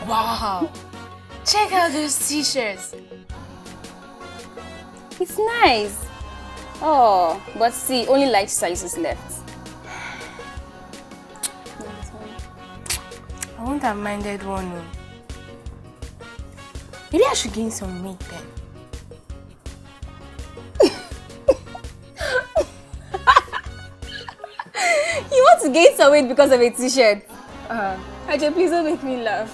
Wow! Check out those t-shirts. It's nice. Oh, but see, only light sizes left. I wouldn't have minded one. Maybe I should gain some weight then. You want to gain some weight because of a t-shirt? Ajay, please don't make me laugh.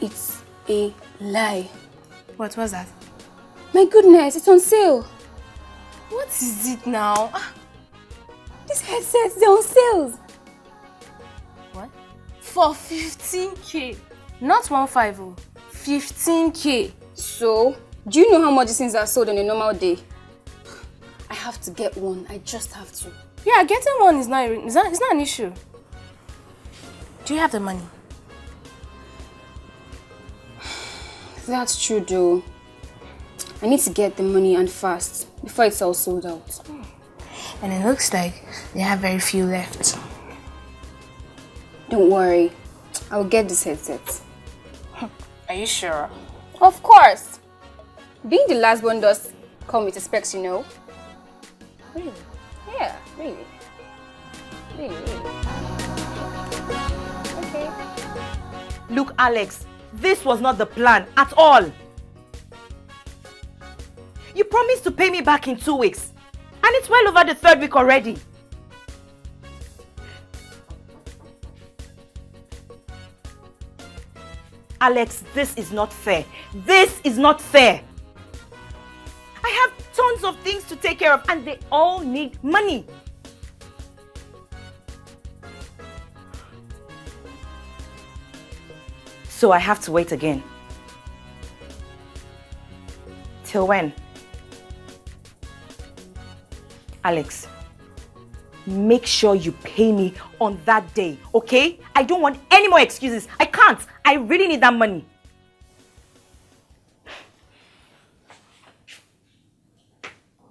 It's a lie. What was that? My goodness, it's on sale. What is it now? These headsets, they're on sale. What? For 15k. Not 15, 15k. So, do you know how much these things are sold on a normal day? I have to get one. I just have to. Yeah, getting one is not an issue. Do you have the money? That's true though. I need to get the money and fast before it's all sold out. And it looks like they have very few left. Don't worry. I'll get this headset. Are you sure? Of course. Being the last one does come with specs, you know. Really? Yeah, really. Really. Okay. Look, Alex, this was not the plan at all. You promised to pay me back in 2 weeks. And it's well over the 3rd week already. Alex, this is not fair. This is not fair. I have tons of things to take care of and they all need money. So I have to wait again. Till when? Alex, make sure you pay me on that day, okay? I don't want any more excuses. I can't. I really need that money.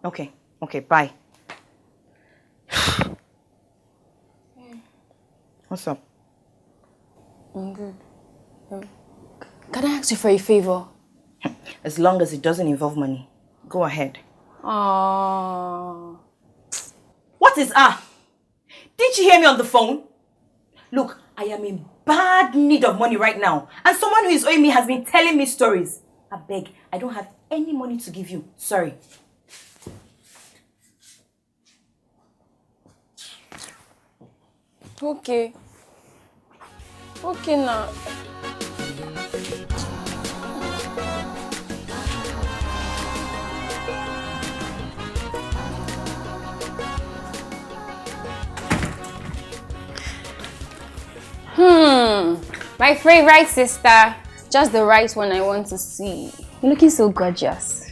Okay, bye. What's up? I'm good. Can I ask you for a favor? As long as it doesn't involve money. Go ahead. Aww. What is Did you hear me on the phone? Look, I am in bad need of money right now. And someone who is owing me has been telling me stories. I beg, I don't have any money to give you. Sorry. Okay. Okay now. My favorite sister. Just the right one I want to see. You're looking so gorgeous.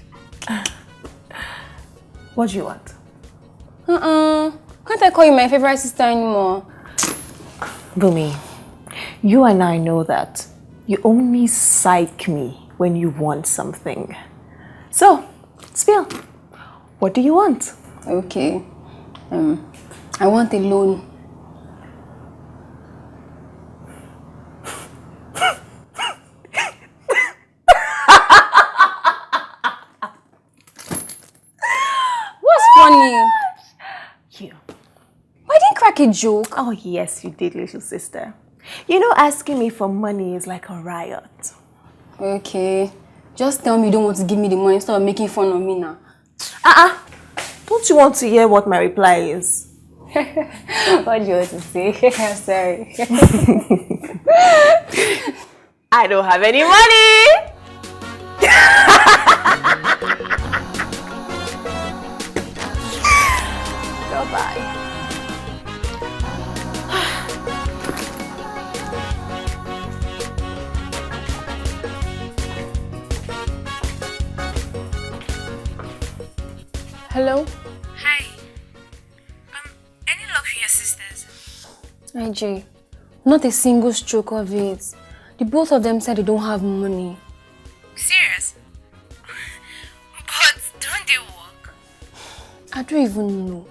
What do you want? Can't I call you my favorite sister anymore? Bumi, you and I know that you only psych me when you want something. So, spill. What do you want? Okay. I want a loan. What's funny? You. Why didn't crack a joke? Oh yes, you did, little sister. You know, asking me for money is like a riot. Okay. Just tell me you don't want to give me the money instead of making fun of me now. Don't you want to hear what my reply is? What do you want to say? I'm sorry. I don't have any money! Bye. Hello? Hi. Any IJ, not a single stroke of it. The both of them said they don't have money. Serious? But don't they work? I don't even know.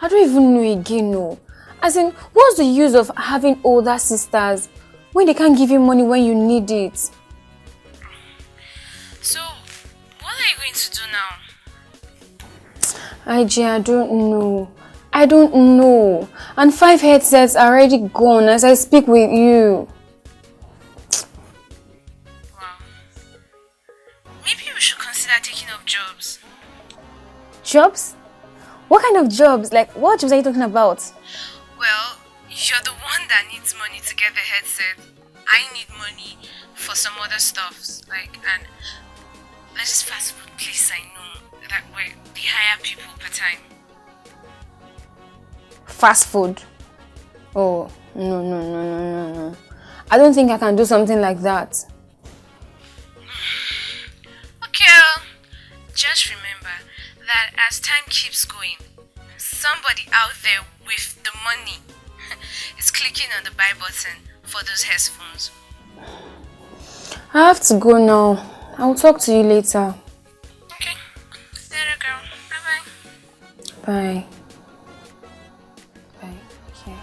I don't even know again, no. As in, what's the use of having older sisters when they can't give you money when you need it? So, what are you going to do now? IJ, I don't know. I don't know. And 5 headsets are already gone as I speak with you. Wow. Maybe we should consider taking up jobs. Jobs? What kind of jobs? Like, what jobs are you talking about? Well, you're the one that needs money to get the headset. I need money for some other stuffs. And there's this fast food place I know that where they hire people per time. Fast food? Oh, no. I don't think I can do something like that. Okay, just remember that as time keeps going, somebody out there with the money is clicking on the buy button for those headphones. I have to go now. I'll talk to you later. Okay, later girl. Bye-bye. Bye. Bye. Okay.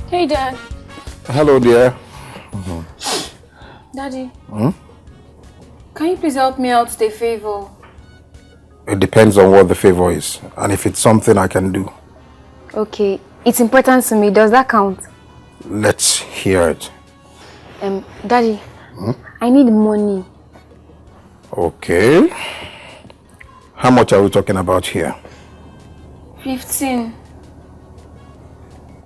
Hey, Dad. Hello, dear. Daddy. Can you please help me out with a favor? It depends on what the favor is and if it's something I can do. Okay, it's important to me. Does that count? Let's hear it. Daddy, I need money. Okay. How much are we talking about here? 15.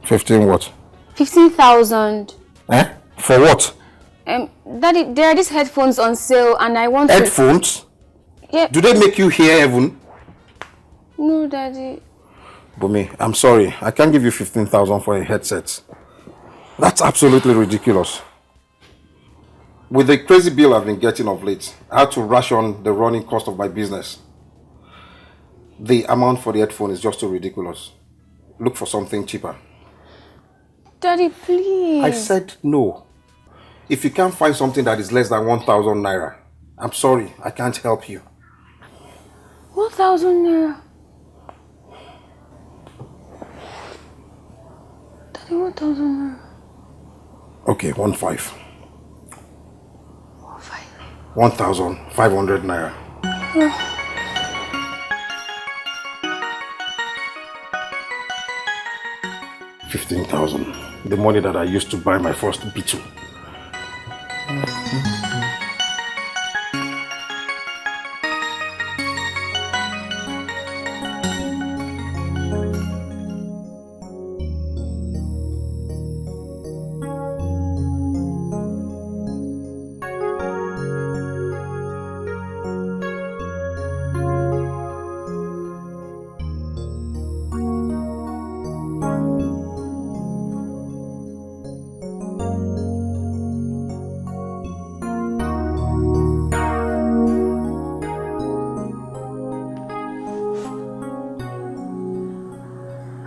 15 what? 15,000. For what? Daddy, there are these headphones on sale and I want Headphones? Yeah. Do they make you hear even? No, Daddy. Bumi, I'm sorry. I can't give you 15,000 for a headset. That's absolutely ridiculous. With the crazy bill I've been getting of late, I had to ration the running cost of my business. The amount for the headphone is just too ridiculous. Look for something cheaper. Daddy, please. I said no. If you can't find something that is less than 1,000 naira, I'm sorry, I can't help you. 1,000 naira. Daddy, 1,000 naira. Okay, 1,500. 1,500. 1,500 naira. 15,000. The money that I used to buy my first B2.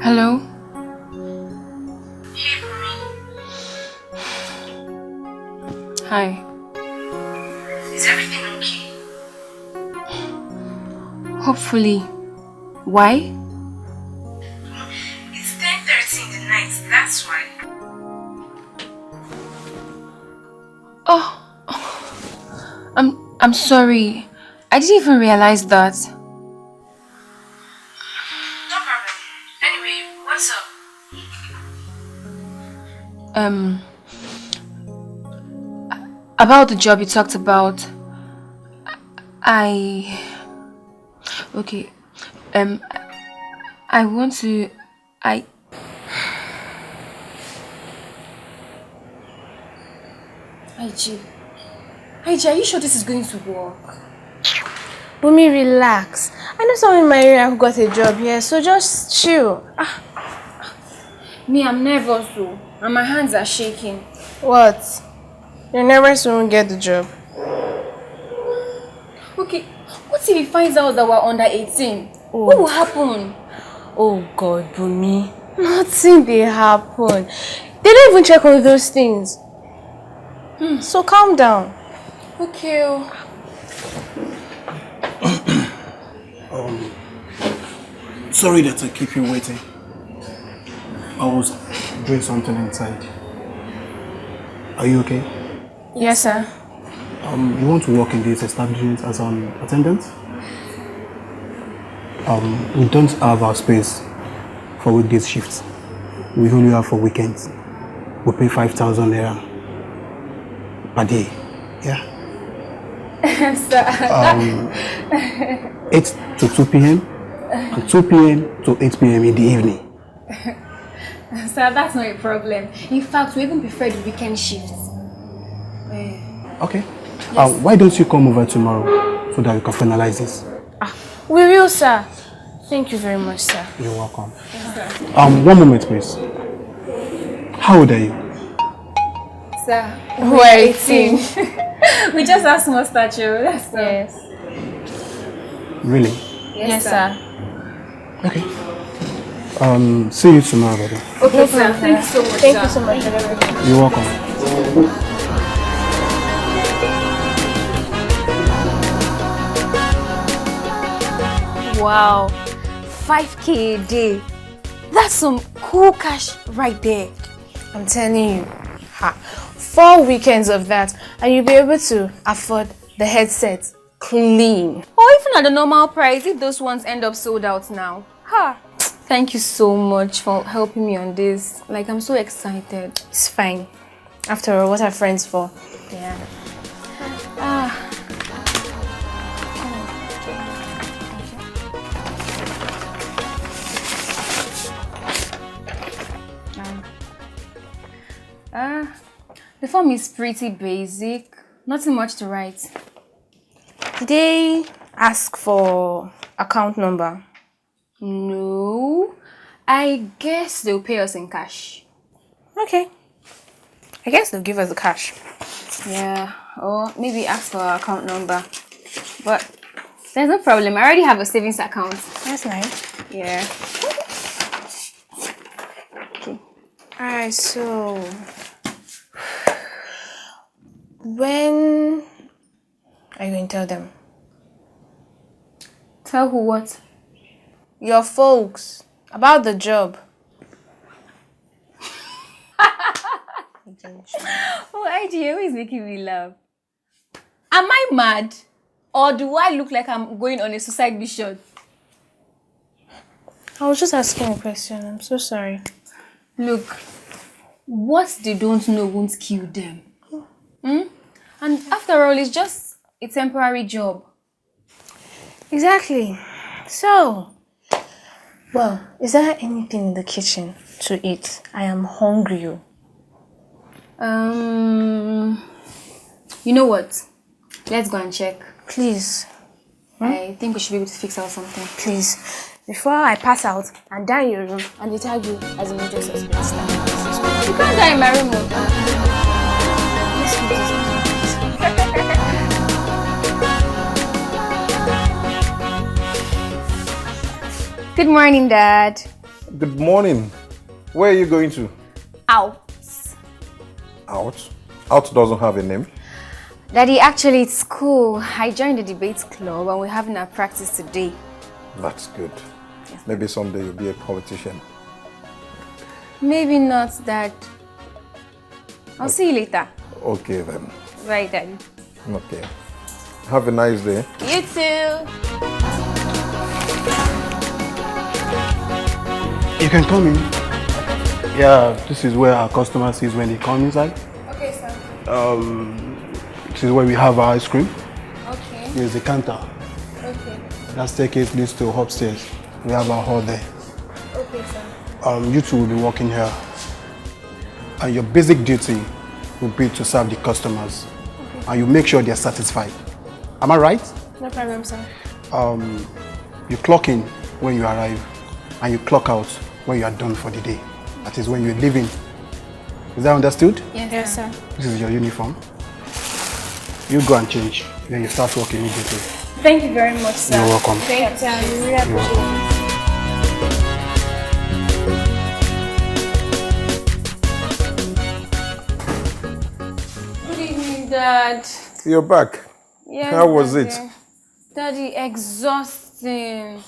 Hello? Hey, Bumi. Hi. Is everything okay? Hopefully. Why? It's 10:30 in the night, that's why. Oh. I'm sorry. I didn't even realize that. No problem. Anyway, what's up? About the job you talked about. Okay. I want to... IG, are you sure this is going to work? Bumi, relax. I know someone in my area who got a job here, so just chill. Me, I'm nervous though, and my hands are shaking. What? You're nervous you won't get the job. What if he finds out that we're under 18? Oh. What will happen? Oh God, Bumi. Nothing they happen. They don't even check on those things. So calm down. Okay. Sorry that I keep you waiting. I was doing something inside. Are you okay? Yes, sir. You want to work in this establishment as an attendant? We don't have our space for weekdays shifts. We only have for weekends. We pay 5,000 naira per day. Yeah. 8 to 2 p.m. and 2 p.m. to 8 p.m. in the evening. Sir, that's not a problem. In fact, we even prefer the weekend shifts. Okay. Why don't you come over tomorrow so that we can finalize this? We will, sir. Thank you very much, sir. You're welcome. Yes, one moment, please. How old are you? Sir, We're 18. we just have small stature. That's all. Yes. Really? Yes, sir. Okay. See you tomorrow, buddy. Okay, sir. Thank you so much. Thank you so much for everything. You're welcome. Wow, 5K a day. That's some cool cash right there. I'm telling you. 4 weekends of that, and you'll be able to afford the headset clean. Or even at the normal price, if those ones end up sold out now. Thank you so much for helping me on this. Like, I'm so excited. It's fine. After all, what are friends for? Yeah. The form is pretty basic. Nothing much to write. Did they ask for account number? No. I guess they'll pay us in cash. Okay. I guess they'll give us the cash. Yeah. Or maybe ask for our account number. But there's no problem. I already have a savings account. That's nice. Yeah. Alright, so when are you going to tell them? Tell who what? Your folks about the job. Oh, IG always making me laugh. Am I mad? Or do I look like I'm going on a suicide mission? I was just asking a question. I'm so sorry. Look, what they don't know won't kill them. And after all, it's just a temporary job. Exactly. So, well, is there anything in the kitchen to eat? I am hungry. You know what? Let's go and check. Please. I think we should be able to fix out something. Please. Before I pass out and die in your room and they tag you as a major suspect. You can't die in my room. Let's keep this. Good morning, Dad. Good morning. Where are you going to? Out. Out? Out doesn't have a name. Daddy, actually, it's cool. I joined the debate club and we're having our practice today. That's good. Maybe someday you'll be a politician. Maybe not, Dad. I'll see you later. Okay then. Bye, Daddy. Okay. Have a nice day. You too. You can come in. Yeah, this is where our customer sees when they come inside. Okay, sir. This is where we have our ice cream. Okay. Here's the counter. Okay. That staircase leads to upstairs. We have our hall there. Okay, sir. You two will be working here. And your basic duty will be to serve the customers. Okay. And you make sure they're satisfied. Am I right? No problem, sir. You clock in when you arrive and you clock out when you are done for the day. That is when you're leaving. Is that understood? Yes, sir. This is your uniform. You go and change. Then you start working immediately. Thank you very much, sir. You're welcome. Thank you. I really appreciate it. Good evening, Dad. You're back. Yes, How was Daddy. it? Daddy, exhausting.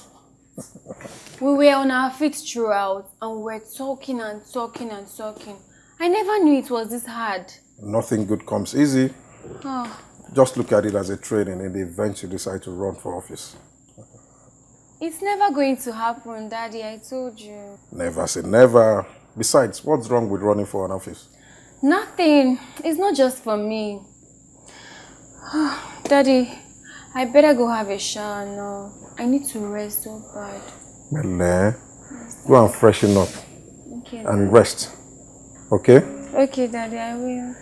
We were on our feet throughout and we were talking and talking and talking. I never knew it was this hard. Nothing good comes easy. Oh. Just look at it as a training in the event you decide to run for office. It's never going to happen, Daddy, I told you. Never say never. Besides, what's wrong with running for an office? Nothing. It's not just for me. Daddy, I better go have a shower now. I need to rest so bad. Well, go and freshen up Okay, and rest. Okay? okay, Daddy, I will.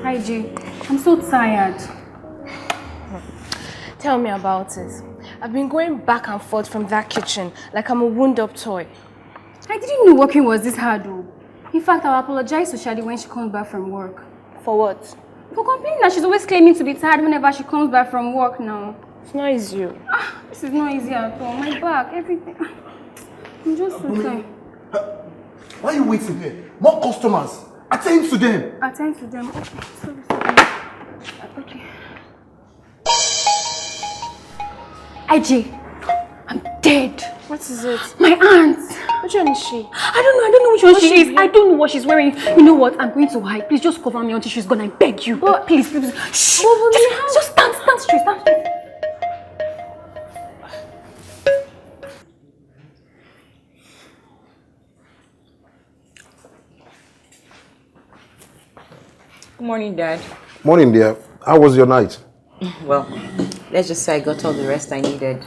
Hi, Jay. I'm so tired. Tell me about it. I've been going back and forth from that kitchen like I'm a wound-up toy. I didn't know working was this hard, though. In fact, I'll apologize to Shadi when she comes back from work. For what? For complaining that she's always claiming to be tired whenever she comes back from work now. It's not easy. This is not easy at all. My back, everything. I'm just so tired. Why are you waiting here? More customers. Attend to them. Attend to them. Okay. Sorry. Okay. IJ, I'm dead. What is it? My aunt. Which one is she? I don't know which one she is. I don't know what she's wearing. You know what? I'm going to hide. Please just cover me until she's gone. I beg you. Please. Shh. Just stand straight. Good morning, Dad. Morning, dear. How was your night? Well, let's just say I got all the rest I needed.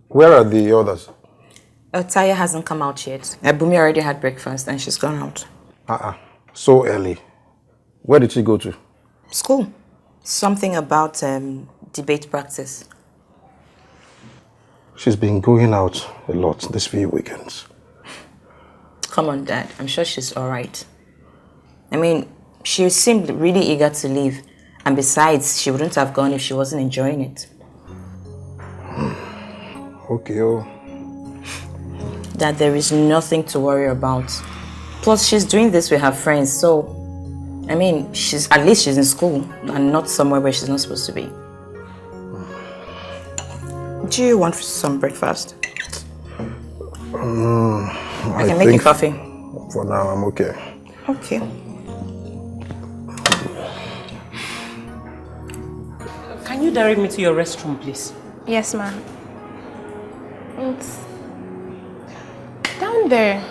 Where are the others? Taya hasn't come out yet. Bumi already had breakfast and she's gone out. So early. Where did she go to? School. Something about debate practice. She's been going out a lot this few weekends. Come on, Dad. I'm sure she's all right. I mean, she seemed really eager to leave. And besides, she wouldn't have gone if she wasn't enjoying it. Okay, Dad, there is nothing to worry about. Plus, she's doing this with her friends, so... I mean, at least she's in school and not somewhere where she's not supposed to be. Do you want some breakfast? I can make you coffee. For now, I'm okay. Okay. Can you direct me to your restroom, please? Yes, ma'am. It's down there.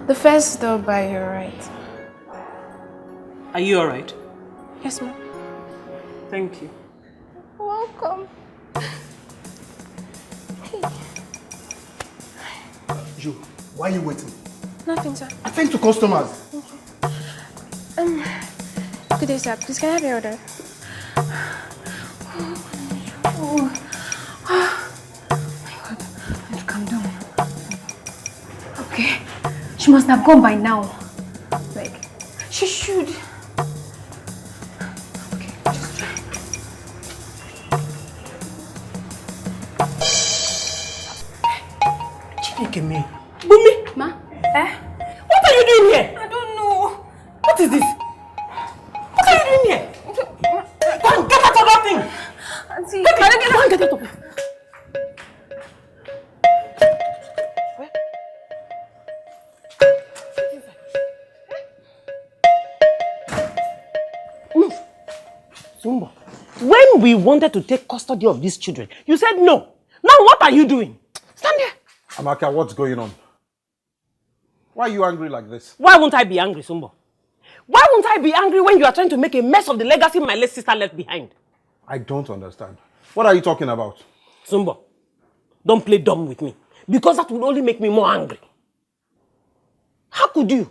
The first door by your right. Are you alright? Yes, ma'am. Thank you. Welcome. Joe, why are you waiting? Nothing, sir. Attend to customers. Good day, sir. Please, can I have your order? Oh my God. I have to calm down. Okay. She must have gone by now. Like, she should. Okay, just try. Chineke, Bumi! Ma? What are you doing here? I don't know. What is this? What are you doing here? Go and get out of that thing! Auntie, Go and get out of it! Move! Sumbo, when we wanted to take custody of these children, you said no. Now what are you doing? Stand there. Amaka, what's going on? Why are you angry like this? Why won't I be angry, Sumbo? Why won't I be angry when you are trying to make a mess of the legacy my late sister left behind? I don't understand. What are you talking about? Sumbo, don't play dumb with me. Because that would only make me more angry. How could you?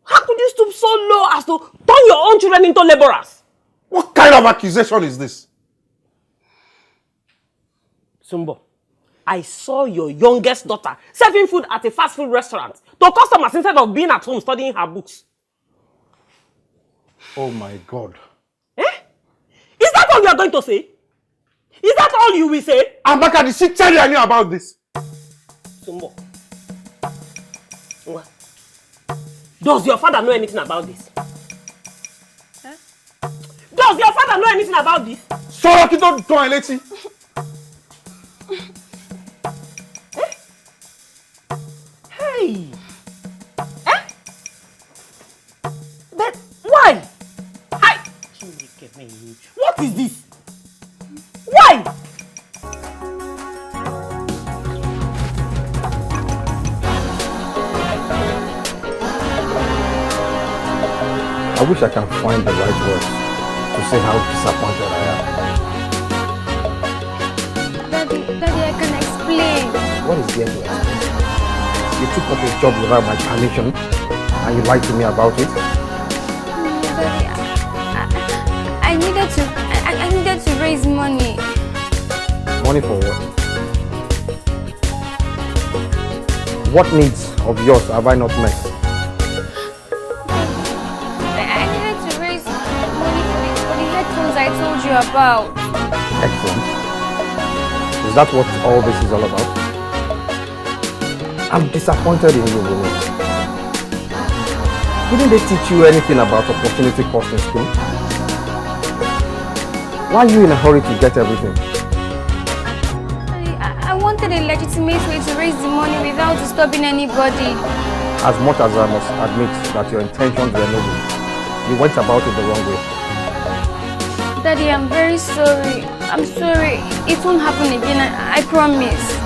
How could you stoop so low as to turn your own children into laborers? What kind of accusation is this? Sumbo, I saw your youngest daughter serving food at a fast food restaurant to customers instead of being at home studying her books. Oh my God. Eh? Is that all you are going to say? Is that all you will say? Amaka, did she tell you I knew about this? Sumbo. Does your father know anything about this? Huh? Does your father know anything about this? Sorry, you don't go and let's see. Hey! Eh? But why? Hi! What is this? Why? I wish I can find the right words to say how disappointed I am. Daddy, I can explain. What is there to explain? You took up a job without my permission and you lied to me about it? Daddy, I needed to raise money. Money for what? What needs of yours have I not met? I needed to raise money for the headphones I told you about. Headphones? Is that what all this is all about? I'm disappointed in you, Rumi. Didn't they teach you anything about opportunity cost in school? Why are you in a hurry to get everything? I wanted a legitimate way to raise the money without disturbing anybody. As much as I must admit that your intentions were noble, you went about it the wrong way. Daddy, I'm very sorry. I'm sorry. It won't happen again. I promise.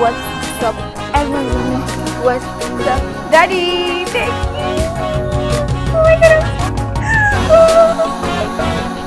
What's up, everyone? What's up, Daddy? Thank you. Oh my goodness. Oh.